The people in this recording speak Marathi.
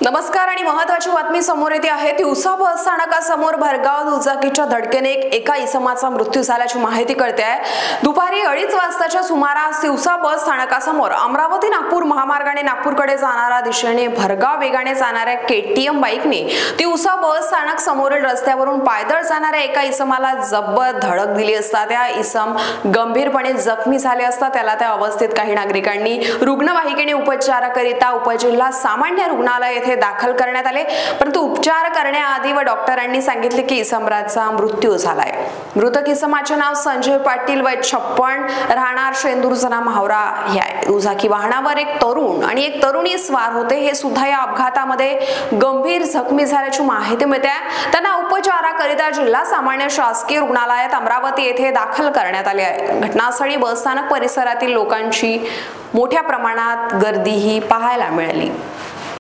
नमस्कार आणि महत्त्वाची बातमी समोर येते आहे। तिवसा बस स्थानकासमोर भरधाव दुचाकीच्या धडकेने एका इसमाचा मृत्यू झाल्याची माहिती कळते आहे। दुपारी 2:30 वाजताच्या सुमारास तिवसा बस स्थानकासमोर अमरावती नागपूर महामार्गाने नागपूरकडे जाणाऱ्या दिशेने भरधाव वेगाने जाणाऱ्या केटीएम बाईकने तिवसा बस स्थानक समोरील रस्त्यावरून पायदळ जाणाऱ्या एका इसमाला जबर धडक दिली असता त्या इसम गंभीरपणे जखमी झाले असता त्याला त्या अवस्थेत काही नागरिकांनी रुग्णवाहिकेने उपचाराकरिता उपजिल्हा सामान्य रुग्णालय येथे दाखल करण्यात आले, परंतु उपचार करण्याआधी व डॉक्टरांनी सांगितले की इसमराचा मृत्यू झालाय। मृतक इसमाचे नाव संजय पाटील वय 56 राहणार शेंदूरजना मावरा हे आहे। दुचाकी वाहनावर एक तरुण आणि एक तरुणी स्वार होते। हे सुद्धा या अपघातामध्ये गंभीर जखमी झाल्याची माहिती मिळते। त्यांना उपचाराकरिता जिल्हा सामान्य शासकीय रुग्णालयात अमरावती येथे दाखल करण्यात आले आहे। घटनास्थळी बसस्थानक परिसरातील लोकांची मोठ्या प्रमाणात गर्दीही पाहायला मिळाली।